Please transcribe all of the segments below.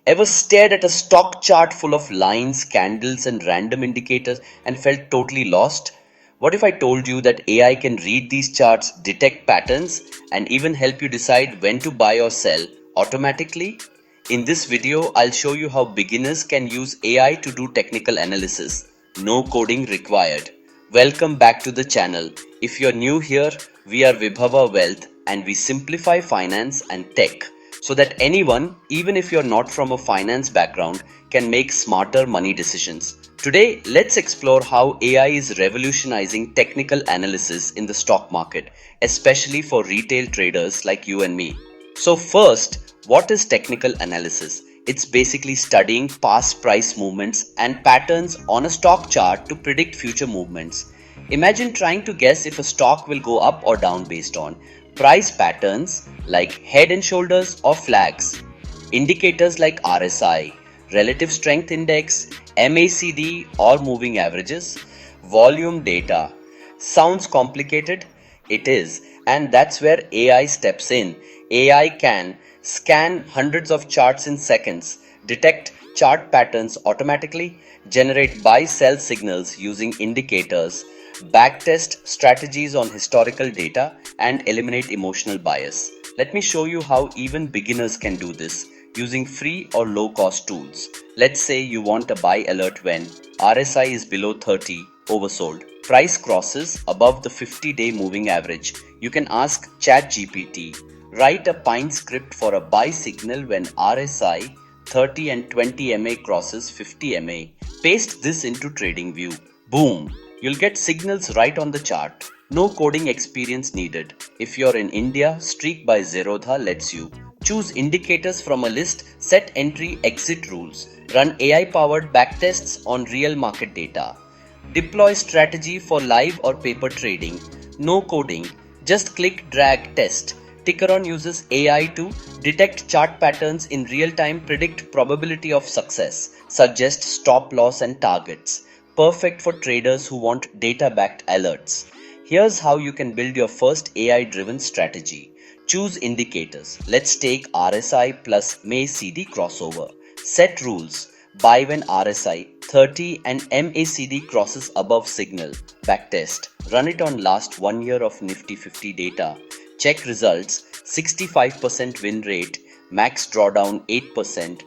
Ever stared at a stock chart full of lines, candles, and random indicators and felt totally lost? What if I told you that AI can read these charts, detect patterns, and even help you decide when to buy or sell automatically? In this video, I'll show you how beginners can use AI to do technical analysis. No coding required. Welcome back to the channel. If you're new here, we are Vibhava Wealth and we simplify finance and tech so that anyone, even if you're not from a finance background, can make smarter money decisions. Today, let's explore how AI is revolutionizing technical analysis in the stock market, especially for retail traders like you and me. So first, what is technical analysis? It's basically studying past price movements and patterns on a stock chart to predict future movements. Imagine trying to guess if a stock will go up or down based on price patterns like head and shoulders or flags, indicators like RSI, relative strength index, MACD or moving averages, volume data. Sounds complicated? It is, and that's where AI steps in. AI can scan hundreds of charts in seconds, detect chart patterns automatically, generate buy sell signals using indicators, backtest strategies on historical data, and eliminate emotional bias. Let me show you how even beginners can do this using free or low cost tools. Let's say you want a buy alert when RSI is below 30, oversold. Price crosses above the 50-day moving average. You can ask ChatGPT, write a Pine script for a buy signal when RSI 30 and 20 MA crosses 50 MA. Paste this into TradingView. Boom! You'll get signals right on the chart. No coding experience needed. If you're in India, Streak by Zerodha lets you. Choose indicators from a list, set entry exit rules, run AI powered backtests on real market data. Deploy strategy for live or paper trading. No coding, just click, drag, test. Tickeron uses AI to detect chart patterns in real time, predict probability of success, suggest stop loss and targets. Perfect for traders who want data backed alerts. Here's how you can build your first AI driven strategy. Choose indicators. Let's take RSI plus MACD crossover. Set rules. Buy when RSI 30 and MACD crosses above signal. Backtest. Run it on last 1 year of Nifty 50 data. Check results. 65% win rate. Max drawdown 8%.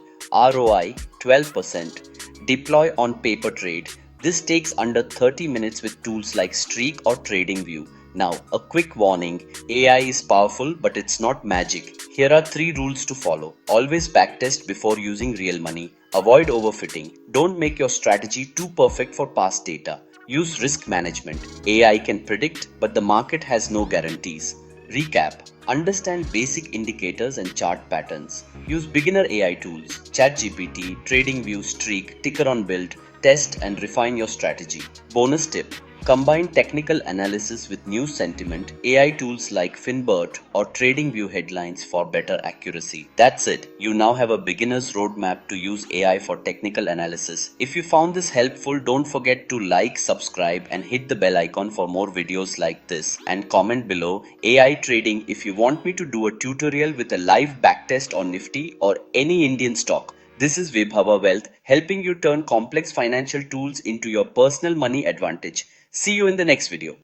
ROI 12%. Deploy on paper trade. This takes under 30 minutes with tools like Streak or TradingView. Now, a quick warning, AI is powerful but it's not magic. Here are 3 rules to follow. Always backtest before using real money. Avoid overfitting. Don't make your strategy too perfect for past data. Use risk management. AI can predict, but the market has no guarantees. Recap. Understand basic indicators and chart patterns. Use beginner AI tools, ChatGPT, TradingView, Streak, Tickeron Build. Test and refine your strategy. Bonus tip. Combine technical analysis with news sentiment, AI tools like Finbert or TradingView headlines for better accuracy. That's it. You now have a beginner's roadmap to use AI for technical analysis. If you found this helpful, don't forget to like, subscribe and hit the bell icon for more videos like this. And comment below AI trading if you want me to do a tutorial with a live backtest on Nifty or any Indian stock. This is Vibhava Wealth, helping you turn complex financial tools into your personal money advantage. See you in the next video.